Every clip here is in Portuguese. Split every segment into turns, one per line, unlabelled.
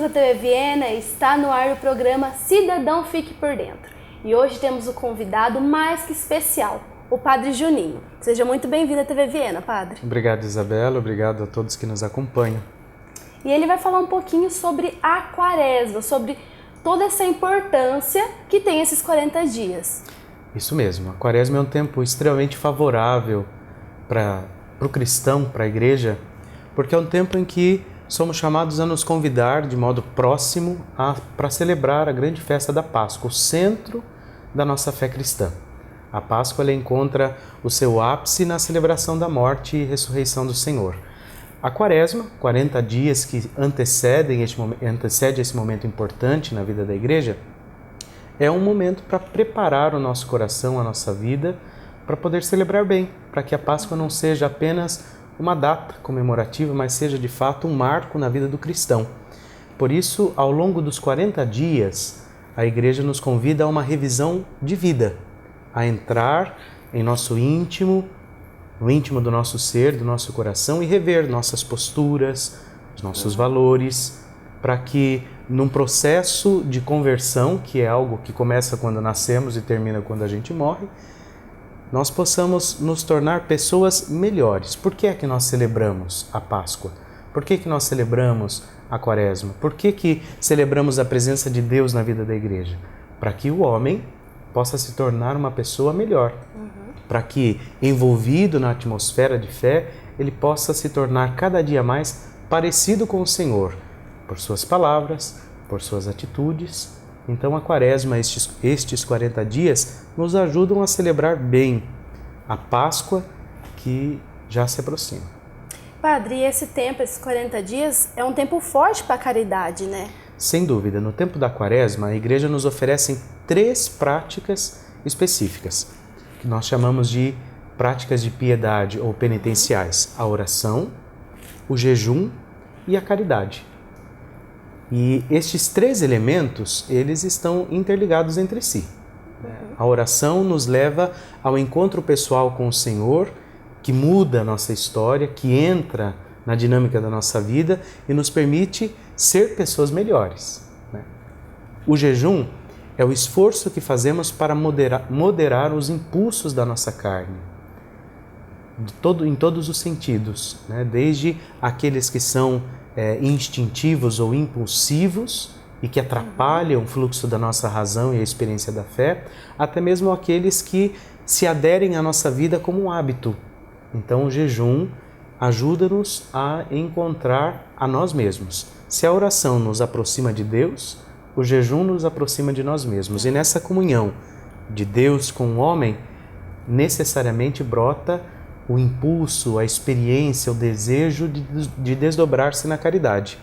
da TV Viena, está no ar o programa Cidadão Fique por Dentro. E hoje temos um convidado mais que especial, o Padre Juninho. Seja muito bem-vindo à TV Viena, Padre.
Obrigado, Isabela. Obrigado a todos que nos acompanham.
E ele vai falar um pouquinho sobre a Quaresma, sobre toda essa importância que tem esses 40 dias.
Isso mesmo. A Quaresma é um tempo extremamente favorável para o cristão, para a igreja, porque é um tempo em que somos chamados a nos convidar de modo próximo para celebrar a grande festa da Páscoa, o centro da nossa fé cristã. A Páscoa ela encontra o seu ápice na celebração da morte e ressurreição do Senhor. A Quaresma, 40 dias que antecede esse momento importante na vida da igreja, é um momento para preparar o nosso coração, a nossa vida, para poder celebrar bem, para que a Páscoa não seja apenas uma data comemorativa, mas seja de fato um marco na vida do cristão. Por isso, ao longo dos 40 dias, a igreja nos convida a uma revisão de vida, a entrar em nosso íntimo, no íntimo do nosso ser, do nosso coração e rever nossas posturas, os nossos valores, para que num processo de conversão, que é algo que começa quando nascemos e termina quando a gente morre, nós possamos nos tornar pessoas melhores. Por que é que nós celebramos a Páscoa? Por que nós celebramos a Quaresma? Por que celebramos a presença de Deus na vida da igreja? Para que o homem possa se tornar uma pessoa melhor. Para que, envolvido na atmosfera de fé, ele possa se tornar cada dia mais parecido com o Senhor, por suas palavras, por suas atitudes. Então a Quaresma, estes 40 dias, nos ajudam a celebrar bem a Páscoa que já se aproxima.
Padre, e esse tempo, esses 40 dias, é um tempo forte para a caridade, né?
Sem dúvida, no tempo da Quaresma, a Igreja nos oferece 3 práticas específicas, que nós chamamos de práticas de piedade ou penitenciais: a oração, o jejum e a caridade. E estes 3 elementos, eles estão interligados entre si. A oração nos leva ao encontro pessoal com o Senhor, que muda a nossa história, que entra na dinâmica da nossa vida e nos permite ser pessoas melhores. O jejum é o esforço que fazemos para moderar os impulsos da nossa carne, em todos os sentidos, desde aqueles que são instintivos ou impulsivos e que atrapalham o fluxo da nossa razão e a experiência da fé, até mesmo aqueles que se aderem à nossa vida como um hábito. Então o jejum ajuda-nos a encontrar a nós mesmos. Se a oração nos aproxima de Deus, o jejum nos aproxima de nós mesmos. E nessa comunhão de Deus com o homem, necessariamente brota o impulso, a experiência, o desejo de desdobrar-se na caridade.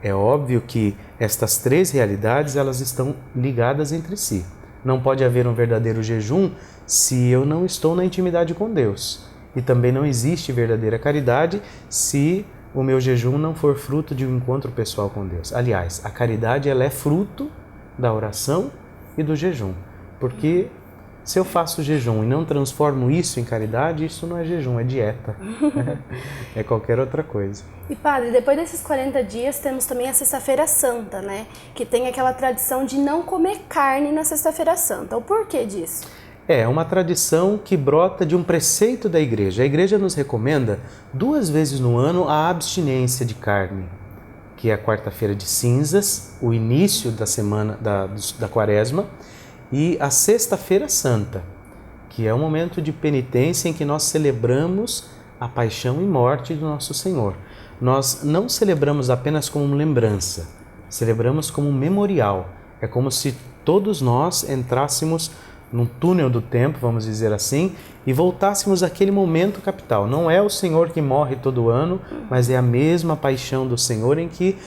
É óbvio que estas 3 realidades elas estão ligadas entre si. Não pode haver um verdadeiro jejum se eu não estou na intimidade com Deus. E também não existe verdadeira caridade se o meu jejum não for fruto de um encontro pessoal com Deus. Aliás, a caridade ela é fruto da oração e do jejum. Porque se eu faço jejum e não transformo isso em caridade, isso não é jejum, é dieta. É qualquer outra coisa.
E Padre, depois desses 40 dias temos também a Sexta-feira Santa, né? Que tem aquela tradição de não comer carne na Sexta-feira Santa. O porquê disso?
É uma tradição que brota de um preceito da igreja. A igreja nos recomenda 2 vezes no ano a abstinência de carne, que é a quarta-feira de cinzas, o início da semana da Quaresma, e a Sexta-feira Santa, que é um momento de penitência em que nós celebramos a paixão e morte do nosso Senhor. Nós não celebramos apenas como lembrança, celebramos como memorial. É como se todos nós entrássemos num túnel do tempo, vamos dizer assim, e voltássemos àquele momento capital. Não é o Senhor que morre todo ano, mas é a mesma paixão do Senhor em que,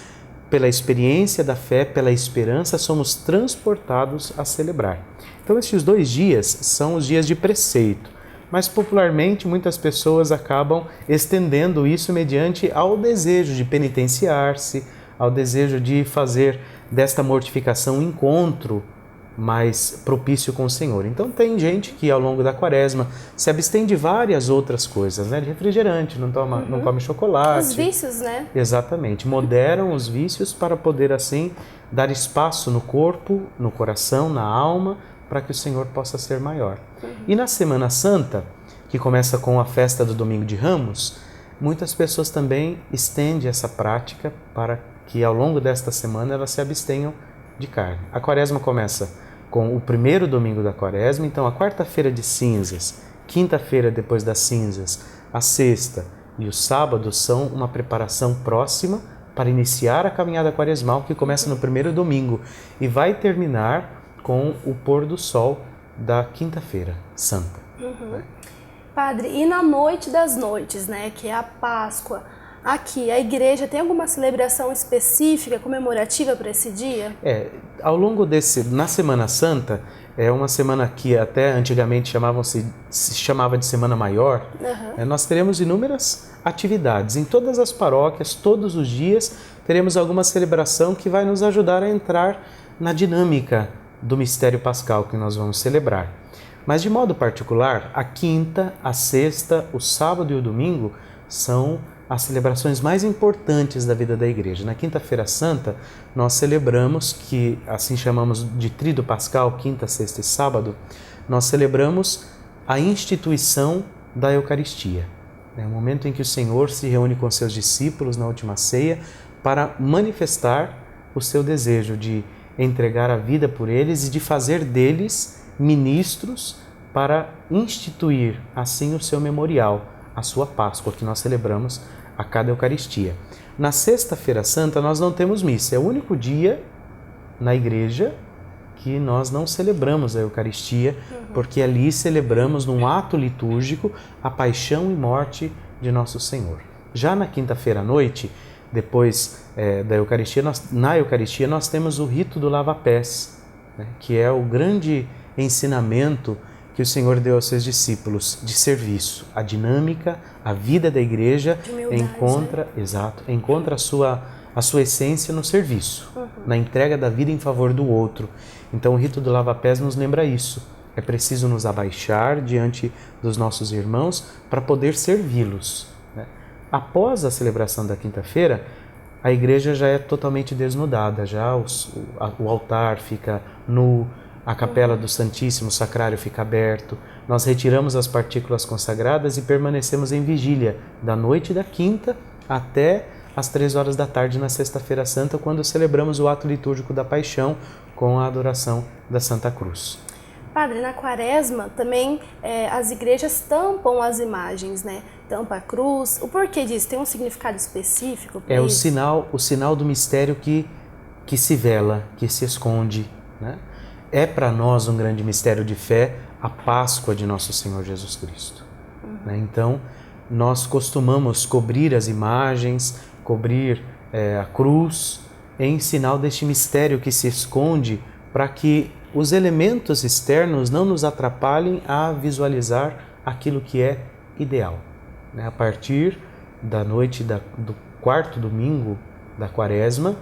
pela experiência da fé, pela esperança, somos transportados a celebrar. Então, estes 2 dias são os dias de preceito, mas popularmente muitas pessoas acabam estendendo isso mediante ao desejo de penitenciar-se, ao desejo de fazer desta mortificação um encontro mais propício com o Senhor. Então tem gente que ao longo da quaresma se abstém de várias outras coisas, né? De refrigerante, não come chocolate.
Os vícios, né?
Exatamente. Moderam os vícios para poder assim dar espaço no corpo, no coração, na alma, para que o Senhor possa ser maior. E na Semana Santa, que começa com a festa do Domingo de Ramos, muitas pessoas também estendem essa prática para que ao longo desta semana elas se abstenham de carne. A quaresma começa com o primeiro domingo da quaresma, então a quarta-feira de cinzas, quinta-feira depois das cinzas, a sexta e o sábado são uma preparação próxima para iniciar a caminhada quaresmal que começa no primeiro domingo e vai terminar com o pôr do sol da quinta-feira santa.
Padre, e na noite das noites, né, que é a Páscoa, aqui a igreja tem alguma celebração específica, comemorativa para esse dia?
Ao longo na Semana Santa, é uma semana que até antigamente se chamava de Semana Maior, nós teremos inúmeras atividades. Em todas as paróquias, todos os dias, teremos alguma celebração que vai nos ajudar a entrar na dinâmica do mistério pascal que nós vamos celebrar. Mas de modo particular, a quinta, a sexta, o sábado e o domingo são as celebrações mais importantes da vida da igreja. Na quinta-feira santa, nós celebramos, que assim chamamos de tríduo pascal, quinta, sexta e sábado, nós celebramos a instituição da Eucaristia. É o momento em que o Senhor se reúne com seus discípulos na última ceia para manifestar o seu desejo de entregar a vida por eles e de fazer deles ministros para instituir assim o seu memorial, a sua Páscoa, que nós celebramos a cada Eucaristia. Na Sexta-feira Santa nós não temos missa, é o único dia na igreja que nós não celebramos a Eucaristia, porque ali celebramos num ato litúrgico a paixão e morte de Nosso Senhor. Já na quinta-feira à noite, depois da Eucaristia, na Eucaristia nós temos o rito do lava-pés, né, que é o grande ensinamento que o Senhor deu aos seus discípulos de serviço. A dinâmica, a vida da igreja encontra a sua essência no serviço, na entrega da vida em favor do outro. Então o rito do lava-pés nos lembra isso. É preciso nos abaixar diante dos nossos irmãos para poder servi-los, né? Após a celebração da quinta-feira, a igreja já é totalmente desnudada, já o altar fica nu, a capela do Santíssimo Sacrário fica aberto, nós retiramos as partículas consagradas e permanecemos em vigília da noite da quinta até às 3 horas da tarde na Sexta-feira Santa, quando celebramos o ato litúrgico da Paixão com a adoração da Santa Cruz.
Padre, na quaresma também as igrejas tampam as imagens, né? Tampa a cruz. O porquê disso? Tem um significado específico?
É o sinal do mistério que se vela, que se esconde, né? É para nós um grande mistério de fé a Páscoa de Nosso Senhor Jesus Cristo. Né? Então, nós costumamos cobrir as imagens, cobrir a cruz em sinal deste mistério que se esconde para que os elementos externos não nos atrapalhem a visualizar aquilo que é ideal. Né? A partir da noite do quarto domingo da quaresma,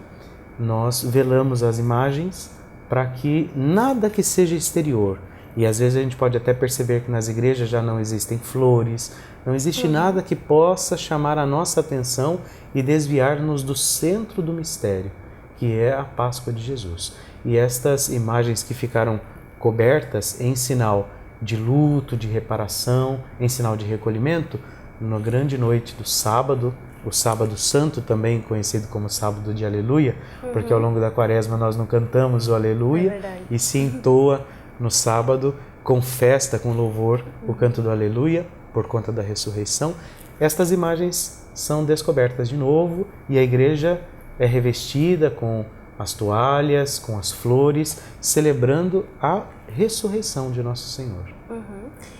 nós velamos as imagens para que nada que seja exterior, e às vezes a gente pode até perceber que nas igrejas já não existem flores, não existe nada que possa chamar a nossa atenção e desviar-nos do centro do mistério, que é a Páscoa de Jesus. E estas imagens que ficaram cobertas em sinal de luto, de reparação, em sinal de recolhimento, na grande noite do sábado, o sábado santo também conhecido como sábado de aleluia, porque ao longo da quaresma nós não cantamos o aleluia, e se entoa no sábado com festa, com louvor, o canto do aleluia, por conta da ressurreição. Estas imagens são descobertas de novo e a igreja é revestida com as toalhas, com as flores, celebrando a ressurreição de Nosso Senhor.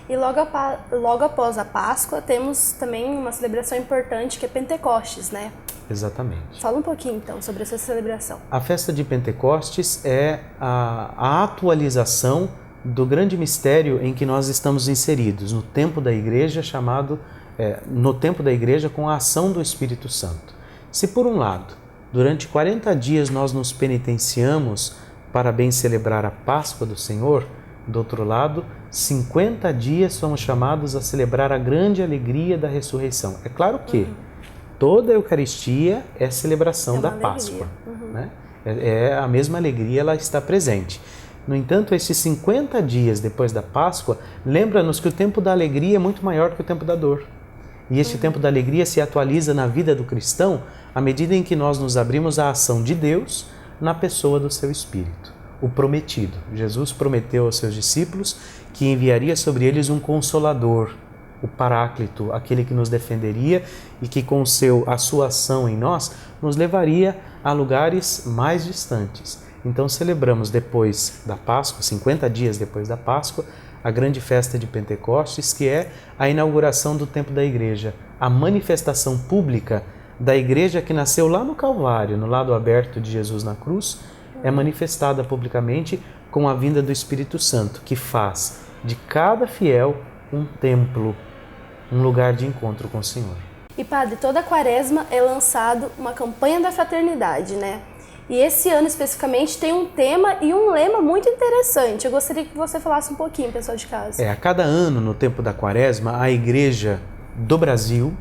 E logo após a Páscoa, temos também uma celebração importante que é Pentecostes, né?
Exatamente.
Fala um pouquinho, então, sobre essa celebração.
A festa de Pentecostes é a atualização do grande mistério em que nós estamos inseridos, no tempo da igreja com a ação do Espírito Santo. Se por um lado, durante 40 dias nós nos penitenciamos para bem celebrar a Páscoa do Senhor, do outro lado, 50 dias somos chamados a celebrar a grande alegria da ressurreição. É claro que toda a Eucaristia é celebração da Páscoa. Né? É a mesma alegria, ela está presente. No entanto, esses 50 dias depois da Páscoa, lembra-nos que o tempo da alegria é muito maior que o tempo da dor. E este tempo da alegria se atualiza na vida do cristão à medida em que nós nos abrimos à ação de Deus na pessoa do seu Espírito, o prometido. Jesus prometeu aos seus discípulos que enviaria sobre eles um Consolador, o Paráclito, aquele que nos defenderia e que com a sua ação em nós nos levaria a lugares mais distantes. Então celebramos depois da Páscoa, 50 dias depois da Páscoa, a grande festa de Pentecostes, que é a inauguração do tempo da Igreja, a manifestação pública da Igreja que nasceu lá no Calvário, no lado aberto de Jesus na cruz, é manifestada publicamente com a vinda do Espírito Santo, que faz de cada fiel um templo, um lugar de encontro com o Senhor.
E padre, toda quaresma é lançado uma campanha da fraternidade, né? E esse ano especificamente tem um tema e um lema muito interessante. Eu gostaria que você falasse um pouquinho, pessoal de casa.
A cada ano, no tempo da quaresma, a Igreja do Brasil,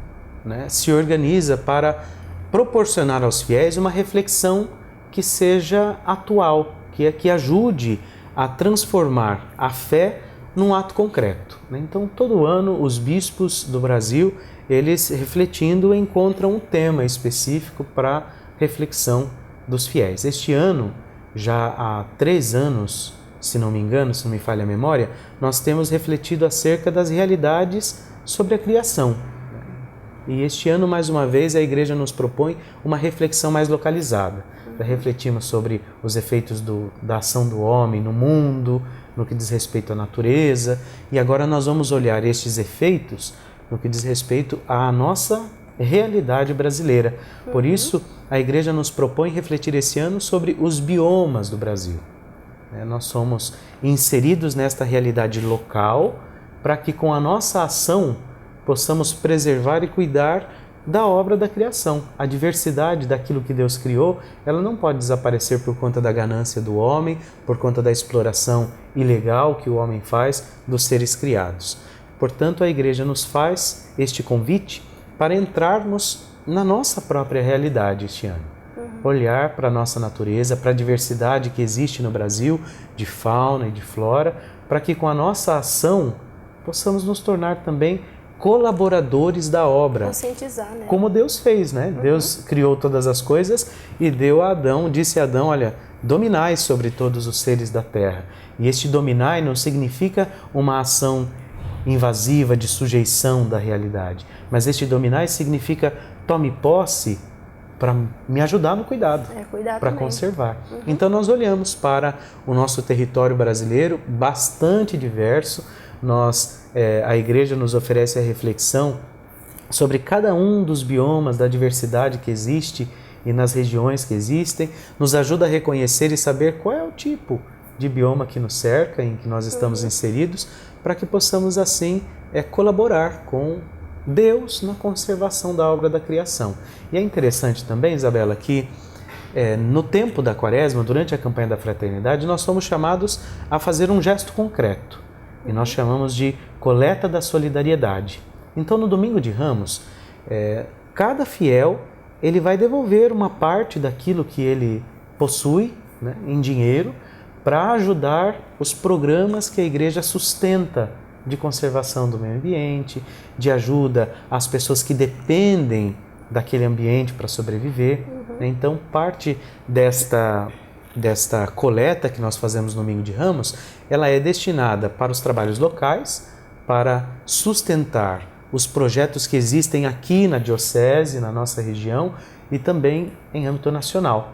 né, se organiza para proporcionar aos fiéis uma reflexão que seja atual, que ajude a transformar a fé num ato concreto. Então, todo ano, os bispos do Brasil, eles refletindo, encontram um tema específico para reflexão dos fiéis. Este ano, já há 3 anos, se não me engano, se não me falha a memória, nós temos refletido acerca das realidades sobre a criação. E este ano, mais uma vez, a Igreja nos propõe uma reflexão mais localizada. Refletimos sobre os efeitos da ação do homem no mundo, no que diz respeito à natureza, e agora nós vamos olhar estes efeitos no que diz respeito à nossa realidade brasileira. Por isso, a Igreja nos propõe refletir esse ano sobre os biomas do Brasil. Nós somos inseridos nesta realidade local para que com a nossa ação possamos preservar e cuidar da obra da criação. A diversidade daquilo que Deus criou, ela não pode desaparecer por conta da ganância do homem, por conta da exploração ilegal que o homem faz dos seres criados. Portanto, a Igreja nos faz este convite para entrarmos na nossa própria realidade este ano. Olhar para a nossa natureza, para a diversidade que existe no Brasil, de fauna e de flora, para que com a nossa ação possamos nos tornar também colaboradores da obra.
Conscientizar, né?
Como Deus fez, né? Deus criou todas as coisas e deu a Adão, disse a Adão, olha, dominai sobre todos os seres da terra. E este dominai não significa uma ação invasiva de sujeição da realidade, mas este dominai significa tome posse para me ajudar no cuidado, para conservar. Então nós olhamos para o nosso território brasileiro, bastante diverso. A Igreja nos oferece a reflexão sobre cada um dos biomas da diversidade que existe e nas regiões que existem, nos ajuda a reconhecer e saber qual é o tipo de bioma que nos cerca, em que nós estamos inseridos, para que possamos assim colaborar com Deus na conservação da obra da criação. E é interessante também, Isabela, que no tempo da Quaresma, durante a campanha da fraternidade, nós somos chamados a fazer um gesto concreto. E nós chamamos de coleta da solidariedade. Então, no Domingo de Ramos, cada fiel ele vai devolver uma parte daquilo que ele possui, né, em dinheiro, para ajudar os programas que a Igreja sustenta de conservação do meio ambiente, de ajuda às pessoas que dependem daquele ambiente para sobreviver. Então, parte desta coleta que nós fazemos no Domingo de Ramos, ela é destinada para os trabalhos locais, para sustentar os projetos que existem aqui na diocese, na nossa região, e também em âmbito nacional.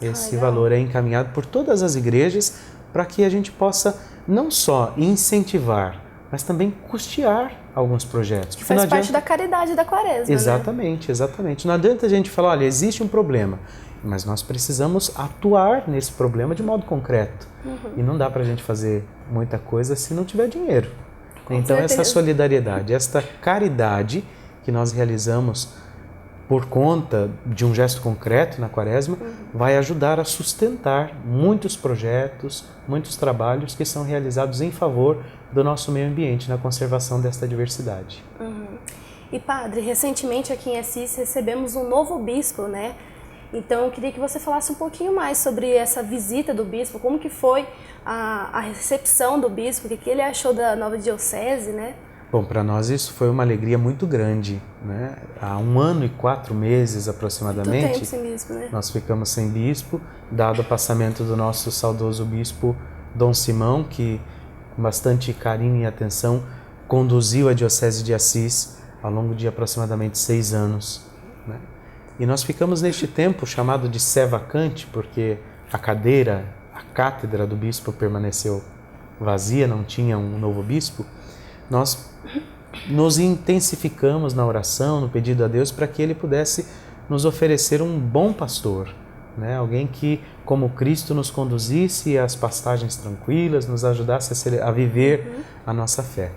Esse valor é encaminhado por todas as igrejas para que a gente possa não só incentivar, mas também custear alguns projetos.
Que faz parte da caridade da Quaresma.
Exatamente, exatamente. Não adianta a gente falar, olha, existe um problema, mas nós precisamos atuar nesse problema de modo concreto. E não dá para a gente fazer muita coisa se não tiver dinheiro. Então, essa solidariedade, esta caridade que nós realizamos por conta de um gesto concreto na Quaresma, vai ajudar a sustentar muitos projetos, muitos trabalhos que são realizados em favor do nosso meio ambiente, na conservação desta diversidade.
E Padre, recentemente aqui em Assis recebemos um novo bispo, né? Então eu queria que você falasse um pouquinho mais sobre essa visita do bispo, como que foi a recepção do bispo, o que ele achou da nova diocese, né?
Bom, para nós isso foi uma alegria muito grande, né? Há 1 ano e 4 meses aproximadamente,
Muito tempo sem bispo, né?
Nós ficamos sem bispo, dado o passamento do nosso saudoso bispo Dom Simão, que com bastante carinho e atenção conduziu a diocese de Assis ao longo de aproximadamente 6 anos, né? E nós ficamos neste tempo chamado de sé vacante, porque a cátedra do bispo permaneceu vazia, não tinha um novo bispo. Nós nos intensificamos na oração, no pedido a Deus, para que Ele pudesse nos oferecer um bom pastor, né? Alguém que, como Cristo, nos conduzisse às pastagens tranquilas, nos ajudasse a viver a nossa fé.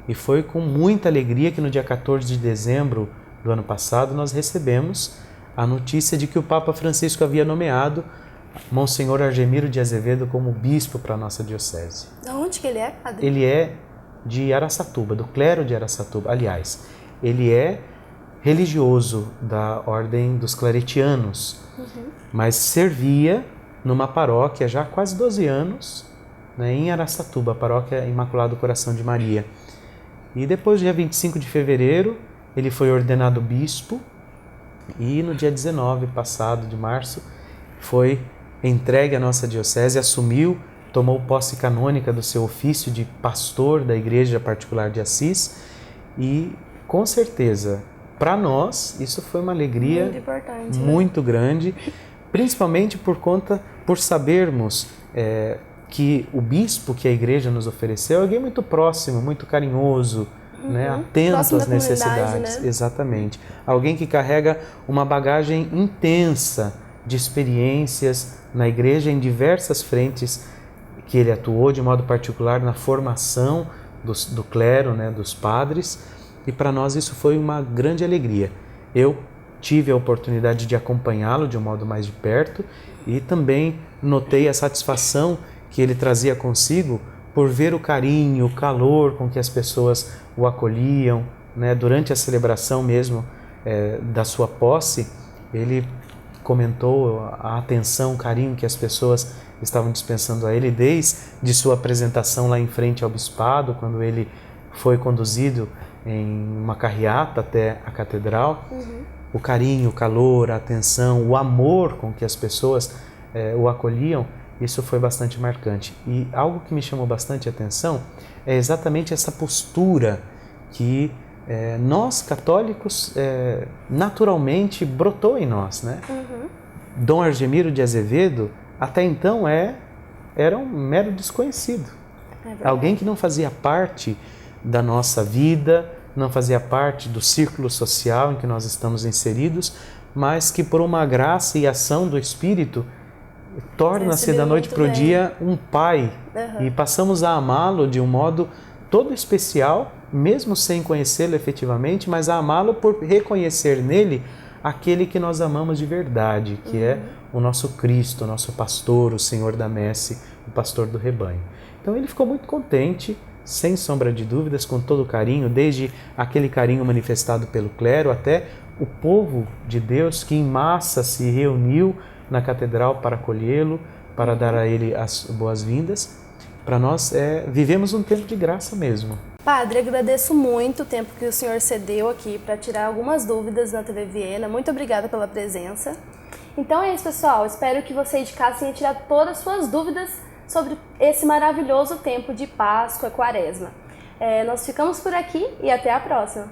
E foi com muita alegria que no dia 14 de dezembro do ano passado nós recebemos a notícia de que o Papa Francisco havia nomeado Monsenhor Argemiro de Azevedo como bispo para a nossa diocese.
De onde que ele é, Padre?
Ele é de Araçatuba, do clero de Araçatuba. Aliás, ele é religioso da ordem dos claretianos, mas servia numa paróquia já há quase 12 anos, né, em Araçatuba, a paróquia Imaculado Coração de Maria. E depois, dia 25 de fevereiro, ele foi ordenado bispo e no dia 19 passado de março foi entregue à nossa diocese, assumiu, tomou posse canônica do seu ofício de pastor da Igreja Particular de Assis e, com certeza, para nós, isso foi uma alegria
muito importante,
muito grande, principalmente por sabermos que o bispo que a Igreja nos ofereceu é alguém muito próximo, muito carinhoso, né, atento às necessidades.
Né?
Exatamente. Alguém que carrega uma bagagem intensa de experiências na Igreja em diversas frentes que ele atuou de modo particular na formação do clero, né, dos padres, e para nós isso foi uma grande alegria. Eu tive a oportunidade de acompanhá-lo de um modo mais de perto e também notei a satisfação que ele trazia consigo por ver o carinho, o calor com que as pessoas o acolhiam, né, durante a celebração mesmo da sua posse. Ele comentou a atenção, o carinho que as pessoas estavam dispensando a ele desde sua apresentação lá em frente ao bispado, quando ele foi conduzido em uma carreata até a catedral. O carinho, o calor, a atenção, o amor com que as pessoas o acolhiam, isso foi bastante marcante. E algo que me chamou bastante atenção é exatamente essa postura que nós católicos naturalmente brotou em nós, né? Dom Argemiro de Azevedo até então era um mero desconhecido, alguém que não fazia parte da nossa vida, não fazia parte do círculo social em que nós estamos inseridos, mas que por uma graça e ação do Espírito torna-se da noite para o dia um pai, e passamos a amá-lo de um modo todo especial, mesmo sem conhecê-lo efetivamente, mas a amá-lo por reconhecer nele aquele que nós amamos de verdade, que é o nosso Cristo, o nosso pastor, o Senhor da Messe, o pastor do rebanho. Então ele ficou muito contente, sem sombra de dúvidas, com todo o carinho, desde aquele carinho manifestado pelo clero até o povo de Deus que em massa se reuniu na catedral para acolhê-lo, para dar a ele as boas-vindas. Para nós, vivemos um tempo de graça mesmo.
Padre, agradeço muito o tempo que o senhor cedeu aqui para tirar algumas dúvidas na TV Viena. Muito obrigada pela presença. Então é isso, pessoal. Espero que vocês de casa tenham tirado todas as suas dúvidas sobre esse maravilhoso tempo de Páscoa, Quaresma. Nós ficamos por aqui e até a próxima.